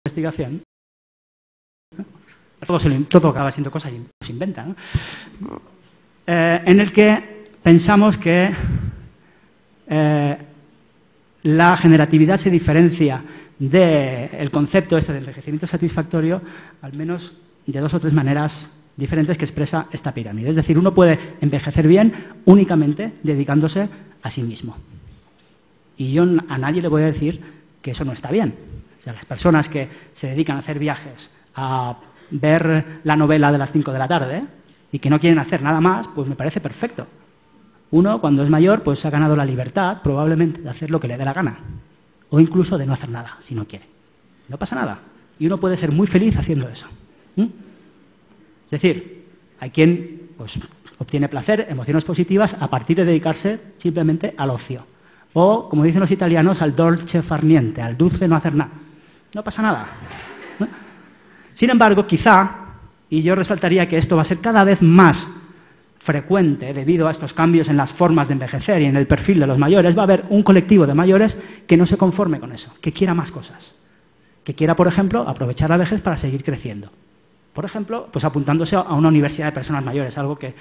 investigación, todo acaba siendo cosas que se inventan, ¿no? En el que pensamos que la generatividad se diferencia del concepto este de envejecimiento satisfactorio, al menos de 2 o 3 maneras diferentes que expresa esta pirámide. Es decir, uno puede envejecer bien únicamente dedicándose a sí mismo. Y yo a nadie le voy a decir que eso no está bien. O sea, las personas que se dedican a hacer viajes, a ver la novela de las 5 de la tarde y que no quieren hacer nada más, pues me parece perfecto. Uno, cuando es mayor, pues ha ganado la libertad, probablemente, de hacer lo que le dé la gana. O incluso de no hacer nada, si no quiere. No pasa nada. Y uno puede ser muy feliz haciendo eso. Es decir, hay quien pues, obtiene placer, emociones positivas, a partir de dedicarse simplemente al ocio. O, como dicen los italianos, al dolce far niente, al dulce no hacer nada. No pasa nada. Sin embargo, quizá, y yo resaltaría que esto va a ser cada vez más frecuente debido a estos cambios en las formas de envejecer y en el perfil de los mayores, va a haber un colectivo de mayores que no se conforme con eso, que quiera más cosas. Que quiera, por ejemplo, aprovechar la vejez para seguir creciendo. Por ejemplo, pues apuntándose a una universidad de personas mayores, algo que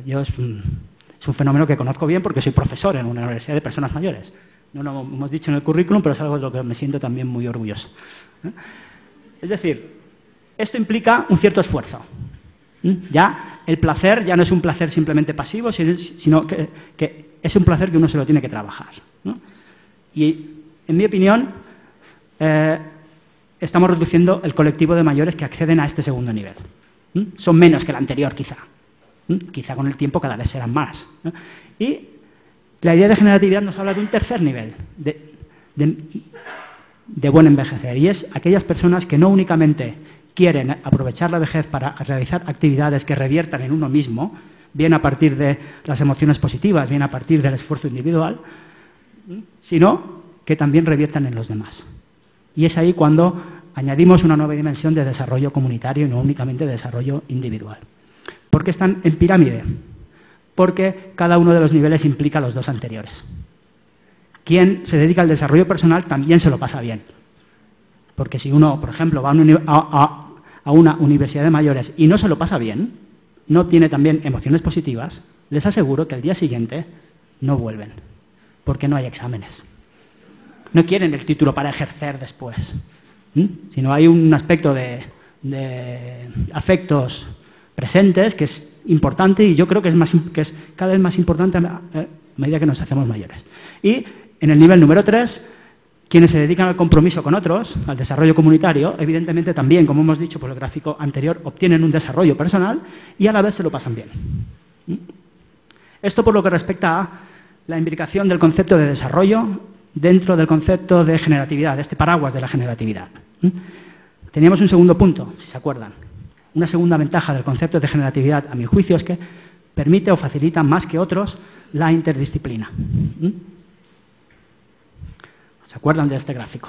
yo es un fenómeno que conozco bien porque soy profesor en una universidad de personas mayores. No lo hemos dicho en el currículum, pero es algo de lo que me siento también muy orgulloso. Es decir, esto implica un cierto esfuerzo. Ya el placer ya no es un placer simplemente pasivo, sino que es un placer que uno se lo tiene que trabajar, ¿no? Y, en mi opinión, estamos reduciendo el colectivo de mayores que acceden a este segundo nivel. Son menos que el anterior, quizá. Quizá con el tiempo cada vez serán más, ¿no? Y la idea de generatividad nos habla de un tercer nivel de buen envejecer, y es aquellas personas que no únicamente quieren aprovechar la vejez para realizar actividades que reviertan en uno mismo, bien a partir de las emociones positivas, bien a partir del esfuerzo individual, sino que también reviertan en los demás. Y es ahí cuando añadimos una nueva dimensión de desarrollo comunitario y no únicamente de desarrollo individual. ¿Por qué están en pirámide? Porque cada uno de los niveles implica a los 2 anteriores. Quien se dedica al desarrollo personal también se lo pasa bien. Porque si uno, por ejemplo, va a una universidad de mayores y no se lo pasa bien, no tiene también emociones positivas, les aseguro que al día siguiente no vuelven, porque no hay exámenes. No quieren el título para ejercer después, sino hay un aspecto de afectos presentes que es importante, y yo creo que es cada vez más importante a medida que nos hacemos mayores. Y en el nivel número 3, quienes se dedican al compromiso con otros, al desarrollo comunitario, evidentemente también, como hemos dicho por el gráfico anterior, obtienen un desarrollo personal y a la vez se lo pasan bien. Esto por lo que respecta a la imbricación del concepto de desarrollo dentro del concepto de generatividad, de este paraguas de la generatividad. Teníamos un segundo punto, si se acuerdan. Una segunda ventaja del concepto de generatividad, a mi juicio, es que permite o facilita más que otros la interdisciplina. ¿Se acuerdan de este gráfico?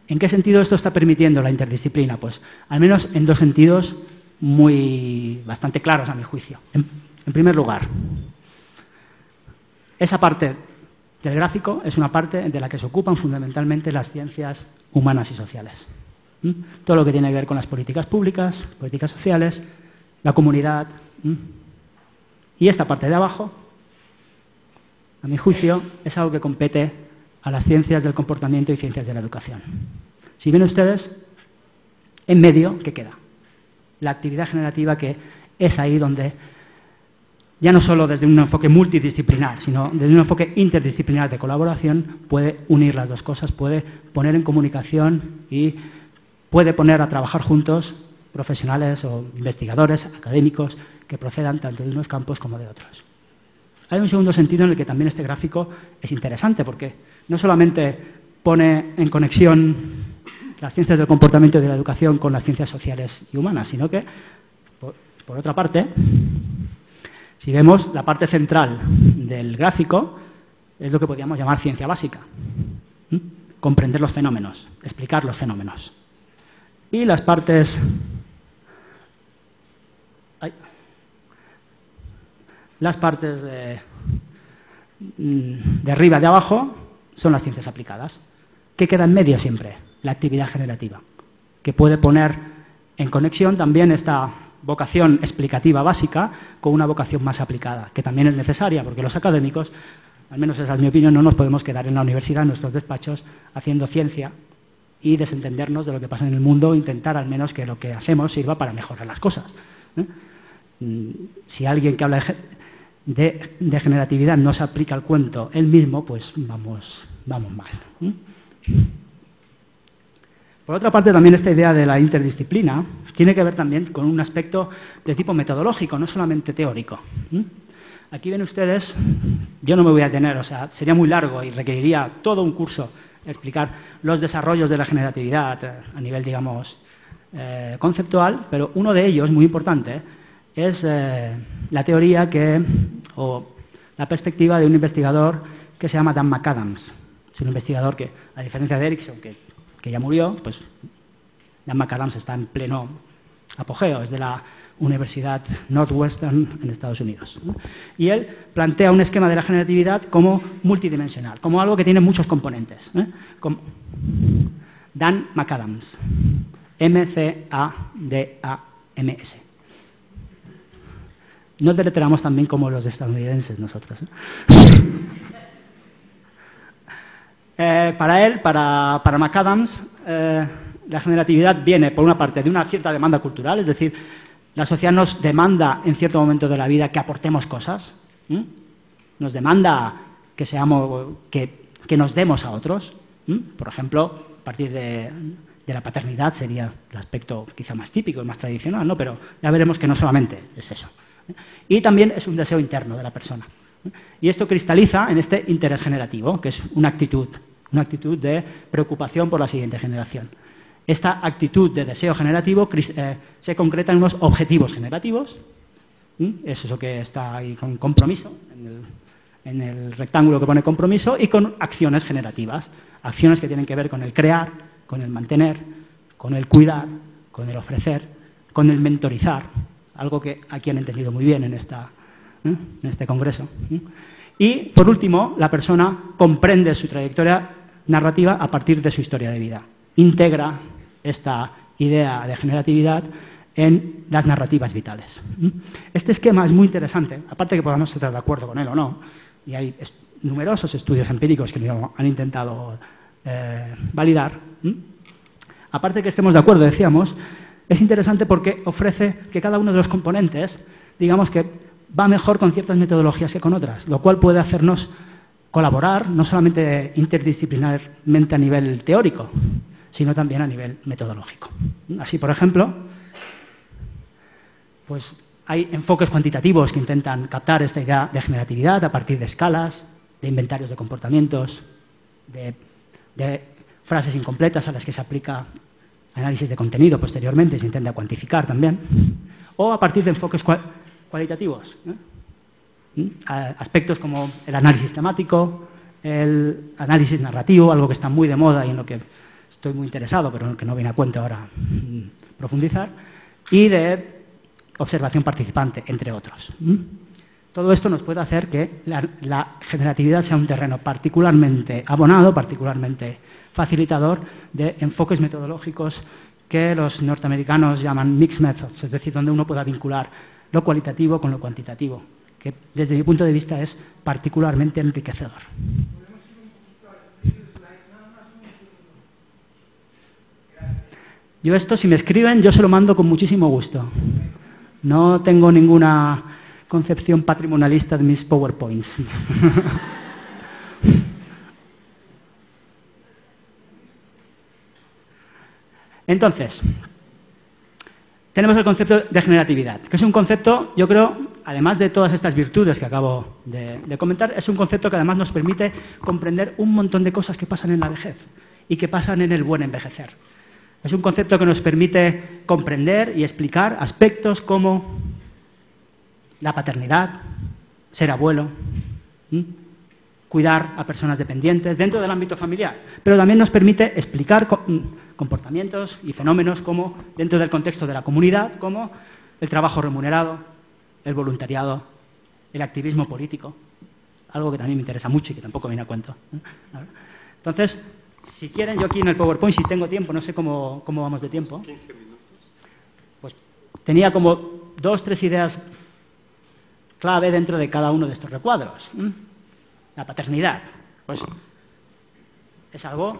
¿En qué sentido esto está permitiendo la interdisciplina? Pues al menos en 2 sentidos bastante claros, a mi juicio. En primer lugar, esa parte del gráfico es una parte de la que se ocupan fundamentalmente las ciencias humanas y sociales. Todo lo que tiene que ver con las políticas públicas, políticas sociales, la comunidad. Y esta parte de abajo, a mi juicio, es algo que compete a las ciencias del comportamiento y ciencias de la educación. Si ven ustedes, en medio, ¿qué queda? La actividad generativa, que es ahí donde, ya no solo desde un enfoque multidisciplinar, sino desde un enfoque interdisciplinar de colaboración, puede unir las 2 cosas, puede poner en comunicación y puede poner a trabajar juntos profesionales o investigadores, académicos, que procedan tanto de unos campos como de otros. Hay un segundo sentido en el que también este gráfico es interesante, porque no solamente pone en conexión las ciencias del comportamiento y de la educación con las ciencias sociales y humanas, sino que, por otra parte, si vemos la parte central del gráfico, es lo que podríamos llamar ciencia básica. Comprender los fenómenos, explicar los fenómenos. Y las partes de arriba y de abajo son las ciencias aplicadas. ¿Qué queda en medio siempre? la actividad generativa, que puede poner en conexión también esta vocación explicativa básica con una vocación más aplicada, que también es necesaria, porque los académicos, al menos esa es mi opinión, no nos podemos quedar en la universidad, en nuestros despachos, haciendo ciencia y desentendernos de lo que pasa en el mundo, intentar al menos que lo que hacemos sirva para mejorar las cosas. Si alguien que habla de generatividad no se aplica al cuento él mismo, pues vamos mal. Por otra parte, también esta idea de la interdisciplina tiene que ver también con un aspecto de tipo metodológico, no solamente teórico. Aquí ven ustedes, yo no me voy a detener, o sea, sería muy largo y requeriría todo un curso explicar los desarrollos de la generatividad a nivel, digamos, conceptual, pero uno de ellos, muy importante, es la teoría o la perspectiva de un investigador que se llama Dan McAdams. Es un investigador que, a diferencia de Erickson, que ya murió, pues Dan McAdams está en pleno apogeo, es de la Universidad Northwestern en Estados Unidos. Y él plantea un esquema de la generatividad como multidimensional, como algo que tiene muchos componentes. Dan McAdams, M-C-A-D-A-M-S. No deletreamos también como los estadounidenses nosotros. Para él, para McAdams, la generatividad viene, por una parte, de una cierta demanda cultural, es decir, la sociedad nos demanda en cierto momento de la vida que aportemos cosas, nos demanda que nos demos a otros. Por ejemplo, a partir de la paternidad sería el aspecto quizá más típico y más tradicional, ¿no? Pero ya veremos que no solamente es eso. Y también es un deseo interno de la persona. Y esto cristaliza en este interés generativo, que es una actitud de preocupación por la siguiente generación. Esta actitud de deseo generativo se concreta en unos objetivos generativos, es eso que está ahí con compromiso, en el rectángulo que pone compromiso, y con acciones generativas, acciones que tienen que ver con el crear, con el mantener, con el cuidar, con el ofrecer, con el mentorizar, algo que aquí han entendido muy bien en este congreso. Y, por último, la persona comprende su trayectoria narrativa a partir de su historia de vida. Integra esta idea de generatividad en las narrativas vitales. Este esquema es muy interesante, aparte que podamos estar de acuerdo con él o no, y hay numerosos estudios empíricos que lo han intentado validar. Aparte que estemos de acuerdo, decíamos, es interesante porque ofrece que cada uno de los componentes, digamos que va mejor con ciertas metodologías que con otras, lo cual puede hacernos colaborar, no solamente interdisciplinarmente a nivel teórico, sino también a nivel metodológico. Así, por ejemplo, pues hay enfoques cuantitativos que intentan captar esta idea de generatividad a partir de escalas, de inventarios de comportamientos, de frases incompletas a las que se aplica análisis de contenido posteriormente, se intenta cuantificar también, o a partir de enfoques cualitativos, aspectos como el análisis temático, el análisis narrativo, algo que está muy de moda y en lo que estoy muy interesado, pero en el que no viene a cuento ahora profundizar, y de observación participante, entre otros. Todo esto nos puede hacer que la generatividad sea un terreno particularmente abonado, particularmente facilitador de enfoques metodológicos que los norteamericanos llaman mixed methods, es decir, donde uno pueda vincular lo cualitativo con lo cuantitativo, que desde mi punto de vista es particularmente enriquecedor. Yo esto, si me escriben, yo se lo mando con muchísimo gusto. No tengo ninguna concepción patrimonialista de mis PowerPoints. Entonces, tenemos el concepto de generatividad, que es un concepto, yo creo, además de todas estas virtudes que acabo de comentar, es un concepto que además nos permite comprender un montón de cosas que pasan en la vejez y que pasan en el buen envejecer. Es un concepto que nos permite comprender y explicar aspectos como la paternidad, ser abuelo, cuidar a personas dependientes dentro del ámbito familiar, pero también nos permite explicar comportamientos y fenómenos como dentro del contexto de la comunidad, como el trabajo remunerado, el voluntariado, el activismo político, algo que también me interesa mucho y que tampoco viene a cuento. Entonces, Si quieren, yo aquí en el PowerPoint, si tengo tiempo, no sé cómo vamos de tiempo. 15 minutos. Pues tenía como 2 o 3 ideas clave dentro de cada uno de estos recuadros. La paternidad, pues es algo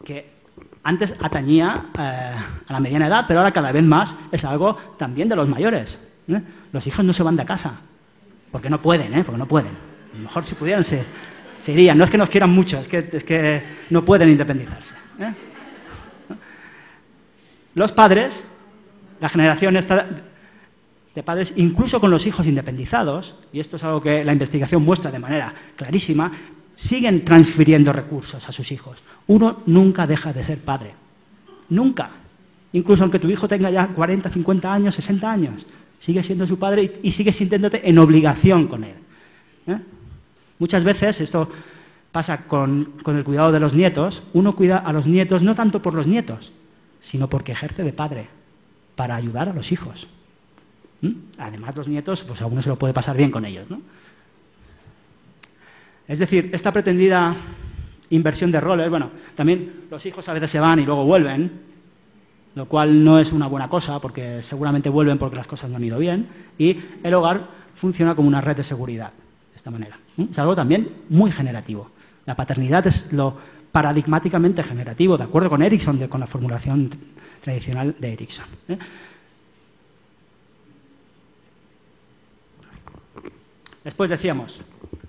que antes atañía a la mediana edad, pero ahora cada vez más es algo también de los mayores. Los hijos no se van de casa, porque no pueden, porque no pueden. A lo mejor si pudieran se irían. No es que nos quieran mucho, es que no pueden independizarse. Los padres, la generación esta de padres, incluso con los hijos independizados, y esto es algo que la investigación muestra de manera clarísima, siguen transfiriendo recursos a sus hijos. Uno nunca deja de ser padre. Nunca. Incluso aunque tu hijo tenga ya 40, 50 años, 60 años, sigue siendo su padre y sigue sintiéndote en obligación con él. Muchas veces, esto pasa con el cuidado de los nietos, uno cuida a los nietos no tanto por los nietos, sino porque ejerce de padre, para ayudar a los hijos. Además, los nietos, pues a uno se lo puede pasar bien con ellos, ¿no? Es decir, esta pretendida inversión de roles, bueno, también los hijos a veces se van y luego vuelven, lo cual no es una buena cosa, porque seguramente vuelven porque las cosas no han ido bien, y el hogar funciona como una red de seguridad, de esta manera. Es algo también muy generativo. La paternidad es lo paradigmáticamente generativo, de acuerdo con Erikson, con la formulación tradicional de Erikson. Después decíamos,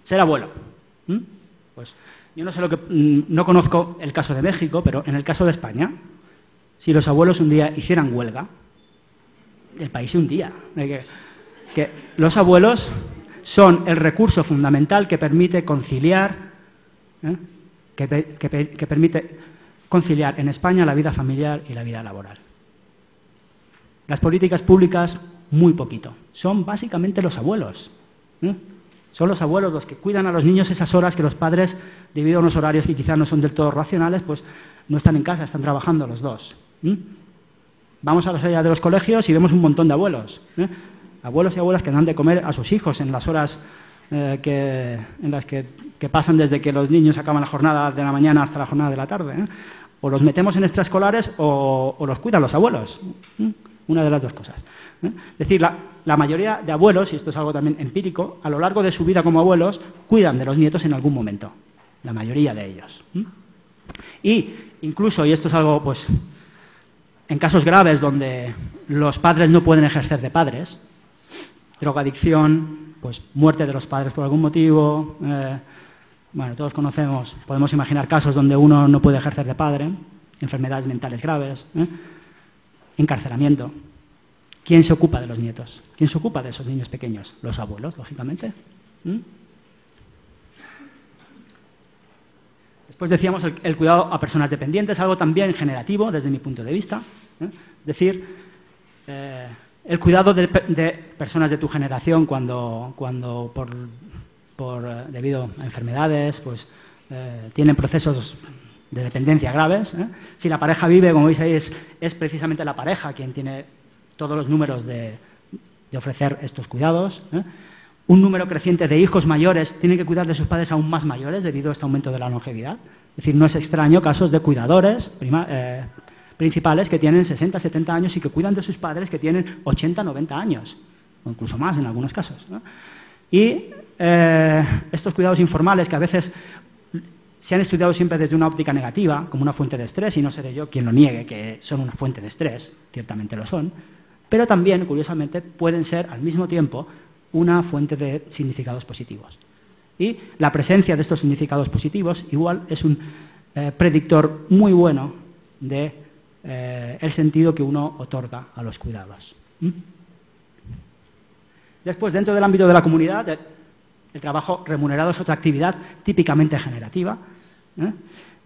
ser abuelo. Pues yo no conozco el caso de México, pero en el caso de España, si los abuelos un día hicieran huelga, el país se hundía. Que los abuelos son el recurso fundamental que permite conciliar, que permite conciliar en España la vida familiar y la vida laboral. Las políticas públicas, muy poquito. Son básicamente los abuelos. Son los abuelos los que cuidan a los niños esas horas que los padres, debido a unos horarios que quizás no son del todo racionales, pues no están en casa, están trabajando los dos. Vamos a las áreas de los colegios y vemos un montón de abuelos. Abuelos y abuelas que dan de comer a sus hijos en las horas en las que pasan desde que los niños acaban la jornada de la mañana hasta la jornada de la tarde. O los metemos en extraescolares o los cuidan los abuelos. Una de las dos cosas. Es decir, la mayoría de abuelos, y esto es algo también empírico, a lo largo de su vida como abuelos, cuidan de los nietos en algún momento. La mayoría de ellos. Y incluso, y esto es algo, pues, en casos graves donde los padres no pueden ejercer de padres, drogadicción, pues muerte de los padres por algún motivo, bueno, todos podemos imaginar casos donde uno no puede ejercer de padre, enfermedades mentales graves, encarcelamiento. ¿Quién se ocupa de los nietos? ¿Quién se ocupa de esos niños pequeños? Los abuelos, lógicamente. Después decíamos el cuidado a personas dependientes, algo también generativo desde mi punto de vista. Es decir, el cuidado de personas de tu generación cuando debido a enfermedades, pues tienen procesos de dependencia graves. Si la pareja vive, como veis ahí, es precisamente la pareja quien tiene todos los números de ofrecer estos cuidados. Un número creciente de hijos mayores tienen que cuidar de sus padres aún más mayores debido a este aumento de la longevidad. Es decir, no es extraño casos de cuidadores principales que tienen 60, 70 años y que cuidan de sus padres que tienen 80, 90 años, o incluso más en algunos casos. Y estos cuidados informales que a veces se han estudiado siempre desde una óptica negativa, como una fuente de estrés, y no seré yo quien lo niegue que son una fuente de estrés, ciertamente lo son, pero también, curiosamente, pueden ser al mismo tiempo una fuente de significados positivos. Y la presencia de estos significados positivos igual es un predictor muy bueno de el sentido que uno otorga a los cuidados. Después, dentro del ámbito de la comunidad, el trabajo remunerado es otra actividad típicamente generativa.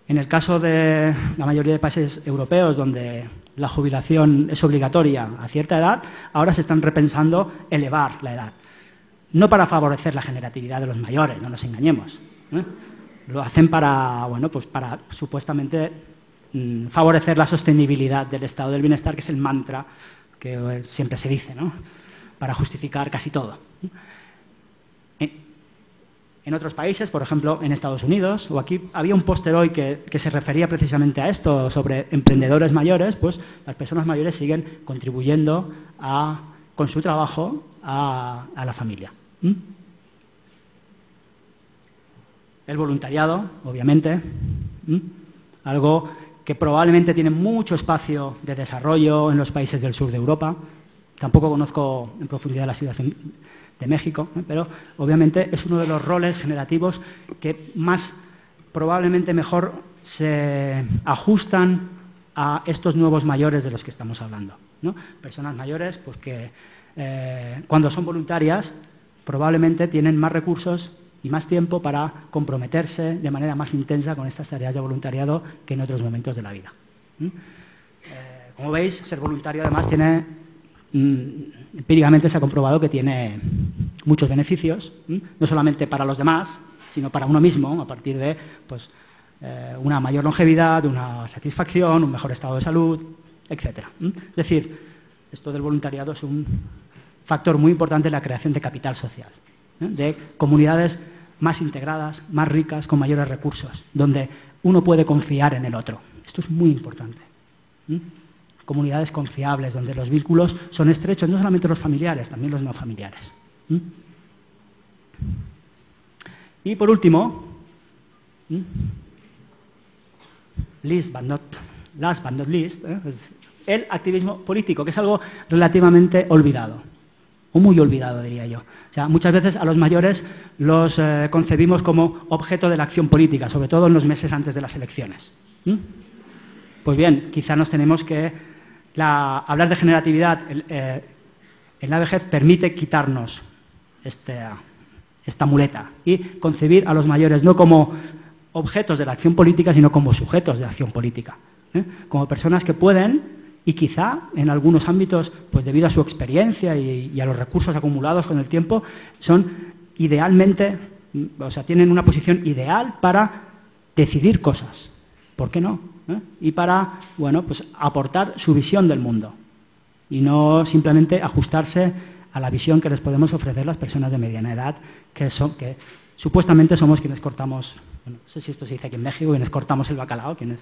En el caso de la mayoría de países europeos, donde la jubilación es obligatoria a cierta edad, ahora se están repensando elevar la edad. No para favorecer la generatividad de los mayores, no nos engañemos. Lo hacen para supuestamente favorecer la sostenibilidad del estado del bienestar, que es el mantra que siempre se dice, ¿no? Para justificar casi todo. En otros países, por ejemplo, en Estados Unidos, o aquí había un póster hoy que se refería precisamente a esto, sobre emprendedores mayores, pues las personas mayores siguen contribuyendo con su trabajo a la familia. El voluntariado, obviamente, algo que probablemente tiene mucho espacio de desarrollo en los países del sur de Europa. Tampoco conozco en profundidad la situación de México, pero obviamente es uno de los roles generativos que más probablemente mejor se ajustan a estos nuevos mayores de los que estamos hablando, ¿no? Personas mayores pues que cuando son voluntarias probablemente tienen más recursos y más tiempo para comprometerse de manera más intensa con estas tareas de voluntariado que en otros momentos de la vida. Como veis, ser voluntario además tiene, empíricamente se ha comprobado que tiene muchos beneficios, no solamente para los demás, sino para uno mismo, a partir de pues, una mayor longevidad, una satisfacción, un mejor estado de salud, etcétera. Es decir, esto del voluntariado es un factor muy importante en la creación de capital social, de comunidades más integradas, más ricas, con mayores recursos, donde uno puede confiar en el otro. Esto es muy importante. Comunidades confiables, donde los vínculos son estrechos, no solamente los familiares, también los no familiares. Y por último, last but not least, el activismo político, que es algo relativamente olvidado, o muy olvidado, diría yo. O sea, muchas veces a los mayores los concebimos como objeto de la acción política, sobre todo en los meses antes de las elecciones. Pues bien, quizá nos tenemos que... hablar de generatividad en la vejez permite quitarnos esta muleta y concebir a los mayores no como objetos de la acción política, sino como sujetos de la acción política, como personas que pueden, y quizá en algunos ámbitos, pues debido a su experiencia y a los recursos acumulados con el tiempo, son idealmente, o sea, tienen una posición ideal para decidir cosas. ¿Por qué no? Y para, bueno, pues aportar su visión del mundo y no simplemente ajustarse a la visión que les podemos ofrecer las personas de mediana edad, que supuestamente somos quienes cortamos, bueno, no sé si esto se dice aquí en México, quienes cortamos el bacalao, quienes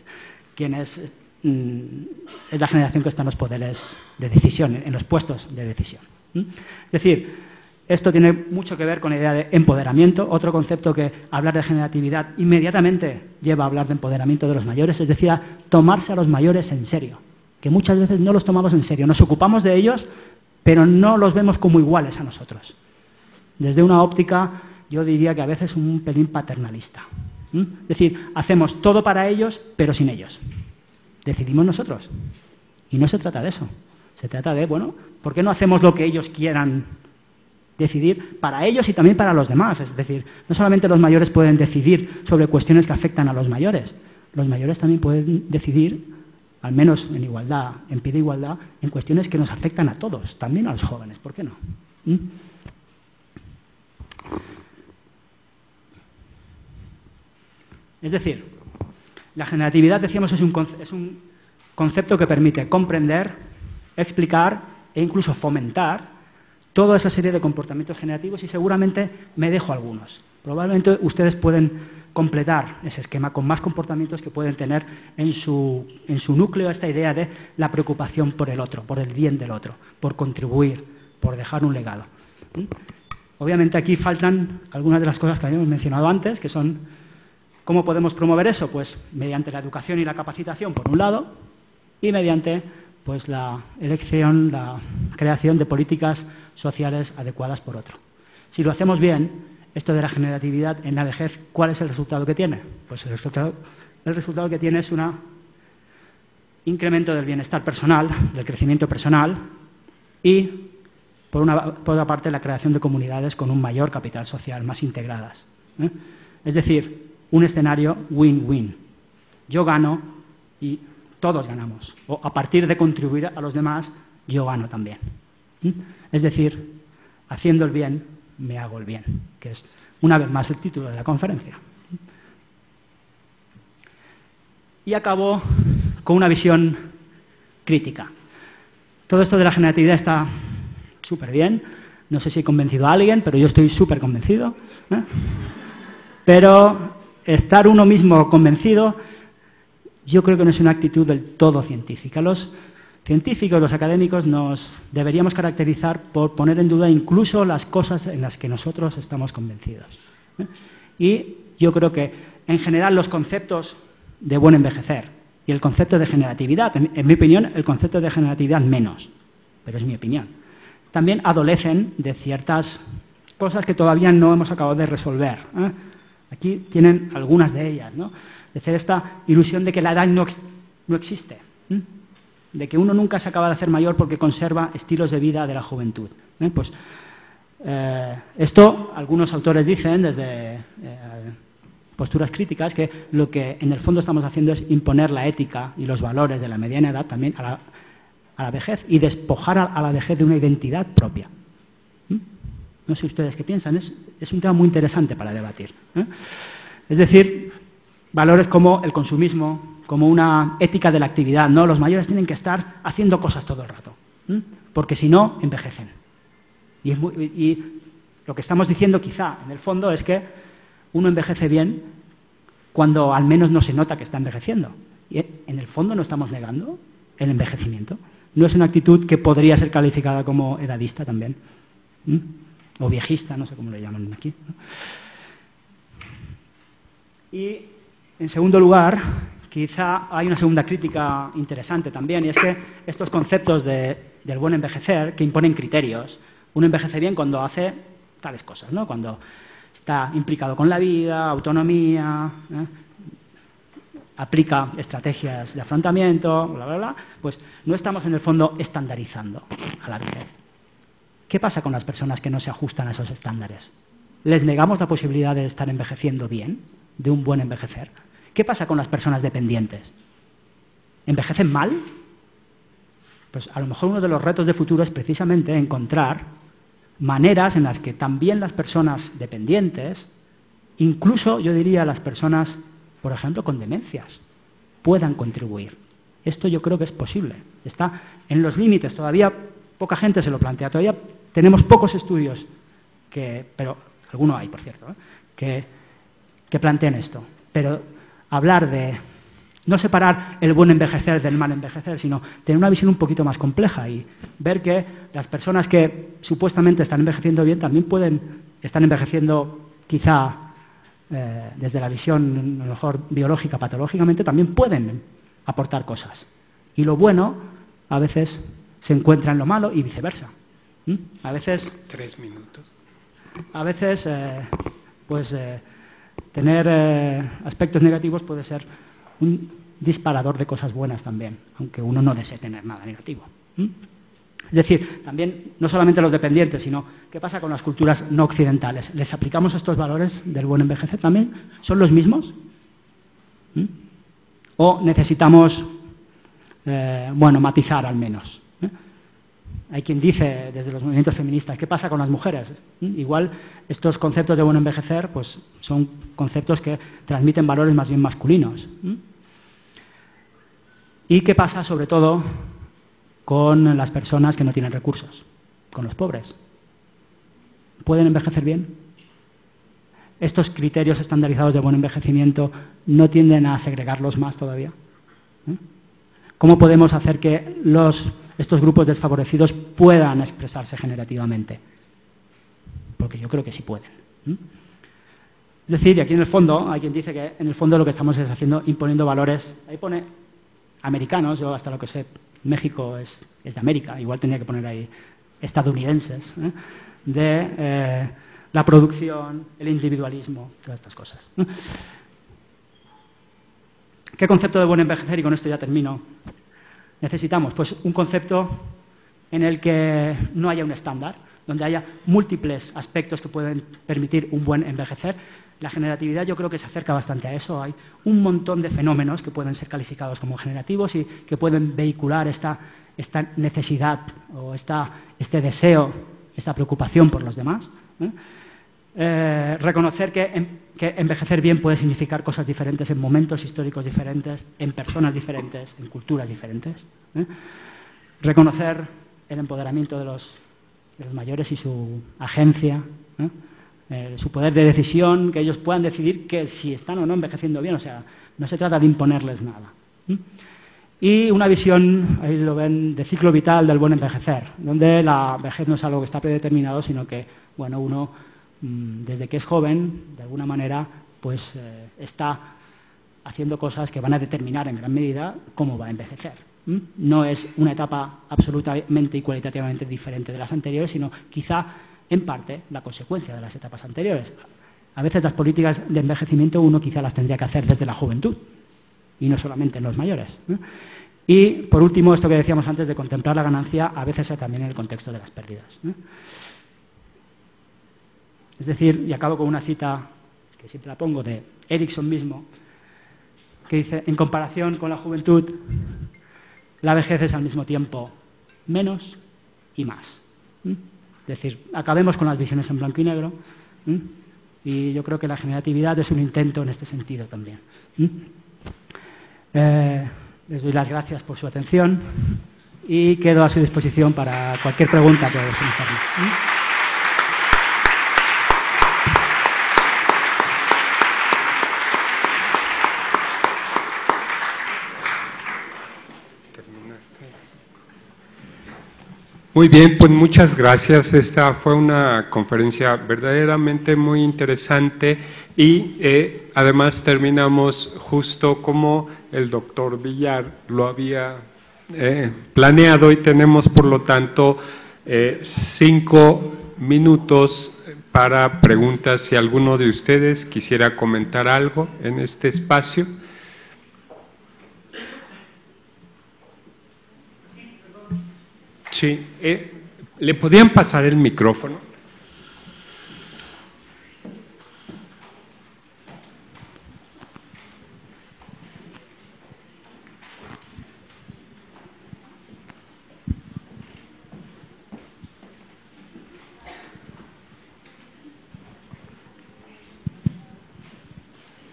es la generación que está en los poderes de decisión, en los puestos de decisión. Es decir, esto tiene mucho que ver con la idea de empoderamiento, otro concepto que hablar de generatividad inmediatamente lleva a hablar de empoderamiento de los mayores, es decir, a tomarse a los mayores en serio, que muchas veces no los tomamos en serio, nos ocupamos de ellos, pero no los vemos como iguales a nosotros. Desde una óptica, yo diría que a veces un pelín paternalista. Es decir, hacemos todo para ellos, pero sin ellos. Decidimos nosotros. Y no se trata de eso. Se trata de, bueno, ¿por qué no hacemos lo que ellos quieran decidir para ellos y también para los demás? Es decir, no solamente los mayores pueden decidir sobre cuestiones que afectan a los mayores también pueden decidir, al menos en igualdad, en pie de igualdad, en cuestiones que nos afectan a todos, también a los jóvenes, ¿por qué no? Es decir, la generatividad, decíamos, es un concepto que permite comprender, explicar e incluso fomentar toda esa serie de comportamientos generativos, y seguramente me dejo algunos. Probablemente ustedes pueden completar ese esquema con más comportamientos que pueden tener en su núcleo esta idea de la preocupación por el otro, por el bien del otro, por contribuir, por dejar un legado. Obviamente aquí faltan algunas de las cosas que habíamos mencionado antes, que son ¿cómo podemos promover eso? Pues mediante la educación y la capacitación, por un lado, y mediante pues la elección, la creación de políticas sociales adecuadas, por otro. Si lo hacemos bien, esto de la generatividad en la vejez, ¿cuál es el resultado que tiene? Pues el resultado que tiene es un incremento del bienestar personal, del crecimiento personal y, por otra parte, la creación de comunidades con un mayor capital social, más integradas. Es decir, un escenario win-win. Yo gano y todos ganamos. O a partir de contribuir a los demás, yo gano también. Es decir, haciendo el bien, me hago el bien, que es una vez más el título de la conferencia. Y acabo con una visión crítica. Todo esto de la generatividad está súper bien. No sé si he convencido a alguien, pero yo estoy súper convencido. Pero estar uno mismo convencido, yo creo que no es una actitud del todo científica. Los científicos, los académicos, nos deberíamos caracterizar por poner en duda incluso las cosas en las que nosotros estamos convencidos. Y yo creo que, en general, los conceptos de buen envejecer y el concepto de generatividad, en mi opinión, el concepto de generatividad menos, pero es mi opinión, también adolecen de ciertas cosas que todavía no hemos acabado de resolver. Aquí tienen algunas de ellas, ¿no? Es decir, esta ilusión de que la edad no existe, de que uno nunca se acaba de hacer mayor porque conserva estilos de vida de la juventud. Pues esto algunos autores dicen desde posturas críticas que lo que en el fondo estamos haciendo es imponer la ética y los valores de la mediana edad también a la vejez y despojar a la vejez de una identidad propia. No sé ustedes qué piensan, es un tema muy interesante para debatir. Es decir, valores como el consumismo, como una ética de la actividad, ¿no? Los mayores tienen que estar haciendo cosas todo el rato, porque si no, envejecen. Y lo que estamos diciendo quizá, en el fondo, es que uno envejece bien cuando al menos no se nota que está envejeciendo. Y en el fondo no estamos negando el envejecimiento. No es una actitud que podría ser calificada como edadista también. O viejista, no sé cómo le llaman aquí, ¿no? Y, en segundo lugar, quizá hay una segunda crítica interesante también, y es que estos conceptos del buen envejecer, que imponen criterios, uno envejece bien cuando hace tales cosas, ¿no? Cuando está implicado con la vida, autonomía, aplica estrategias de afrontamiento, bla, bla, bla, pues no estamos en el fondo estandarizando a la vejez. ¿Qué pasa con las personas que no se ajustan a esos estándares? ¿Les negamos la posibilidad de estar envejeciendo bien, de un buen envejecer? ¿Qué pasa con las personas dependientes? ¿Envejecen mal? Pues a lo mejor uno de los retos de futuro es precisamente encontrar maneras en las que también las personas dependientes, incluso yo diría las personas, por ejemplo, con demencias, puedan contribuir. Esto yo creo que es posible. Está en los límites, todavía poca gente se lo plantea, todavía tenemos pocos estudios, pero alguno hay, por cierto, que planteen esto. Pero hablar de no separar el buen envejecer del mal envejecer, sino tener una visión un poquito más compleja y ver que las personas que supuestamente están envejeciendo bien también pueden estar envejeciendo quizá desde la visión a lo mejor biológica, patológicamente, también pueden aportar cosas. Y lo bueno a veces se encuentra en lo malo y viceversa. A veces 3 minutos. A veces tener aspectos negativos puede ser un disparador de cosas buenas también, aunque uno no desee tener nada negativo. Es decir, también no solamente los dependientes, sino qué pasa con las culturas no occidentales. ¿Les aplicamos estos valores del buen envejecer también? ¿Son los mismos? ¿O necesitamos matizar al menos? Hay quien dice desde los movimientos feministas, ¿qué pasa con las mujeres? Igual estos conceptos de buen envejecer pues son conceptos que transmiten valores más bien masculinos. ¿Y qué pasa sobre todo con las personas que no tienen recursos, con los pobres? ¿Pueden envejecer bien? ¿Estos criterios estandarizados de buen envejecimiento no tienden a segregarlos más todavía? ¿Cómo podemos hacer que estos grupos desfavorecidos puedan expresarse generativamente? Porque yo creo que sí pueden. Es decir, y aquí en el fondo, hay quien dice que en el fondo lo que estamos es haciendo, imponiendo valores, ahí pone americanos, yo hasta lo que sé, México es de América, igual tendría que poner ahí estadounidenses, de la producción, el individualismo, todas estas cosas. ¿Qué concepto de buen envejecer? Y con esto ya termino. Necesitamos pues un concepto en el que no haya un estándar, donde haya múltiples aspectos que pueden permitir un buen envejecer. La generatividad yo creo que se acerca bastante a eso. Hay un montón de fenómenos que pueden ser calificados como generativos y que pueden vehicular esta necesidad o este deseo, esta preocupación por los demás. Reconocer que envejecer bien puede significar cosas diferentes en momentos históricos diferentes, en personas diferentes, en culturas diferentes. Reconocer el empoderamiento de los mayores y su agencia, su poder de decisión, que ellos puedan decidir que si están o no envejeciendo bien. O sea, no se trata de imponerles nada. Y una visión, ahí lo ven, de ciclo vital del buen envejecer, donde la vejez no es algo que está predeterminado, sino que, bueno, uno desde que es joven, de alguna manera, pues está haciendo cosas que van a determinar en gran medida cómo va a envejecer. No es una etapa absolutamente y cualitativamente diferente de las anteriores, sino quizá en parte la consecuencia de las etapas anteriores. A veces las políticas de envejecimiento uno quizá las tendría que hacer desde la juventud y no solamente en los mayores. Y por último, esto que decíamos antes de contemplar la ganancia, a veces también en el contexto de las pérdidas. Es decir, y acabo con una cita que siempre la pongo de Erickson mismo, que dice: en comparación con la juventud, la vejez es al mismo tiempo menos y más. Es decir, acabemos con las visiones en blanco y negro, y yo creo que la generatividad es un intento en este sentido también. Les doy las gracias por su atención y quedo a su disposición para cualquier pregunta que os hagan. Muy bien, pues muchas gracias. Esta fue una conferencia verdaderamente muy interesante y además terminamos justo como el doctor Villar lo había planeado, y tenemos por lo tanto 5 minutos para preguntas. Si alguno de ustedes quisiera comentar algo en este espacio. Sí, ¿le podían pasar el micrófono?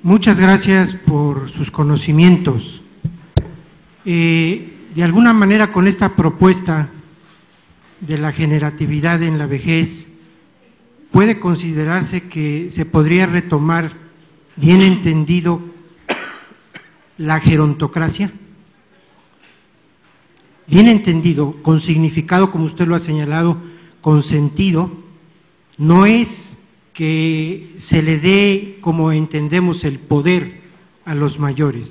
Muchas gracias por sus conocimientos. De alguna manera, con esta propuesta de la generatividad en la vejez, puede considerarse que se podría retomar, bien entendido, la gerontocracia. Bien entendido, con significado, como usted lo ha señalado, con sentido, no es que se le dé, como entendemos, el poder a los mayores,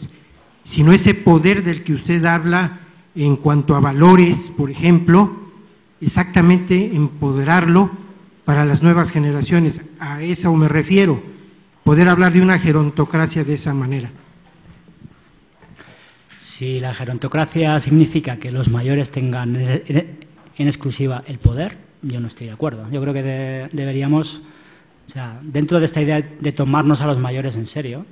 sino ese poder del que usted habla en cuanto a valores, por ejemplo, exactamente empoderarlo para las nuevas generaciones. A eso me refiero, poder hablar de una gerontocracia de esa manera. Si la gerontocracia significa que los mayores tengan en exclusiva el poder, yo no estoy de acuerdo. Yo creo que deberíamos, o sea, dentro de esta idea de tomarnos a los mayores en serio,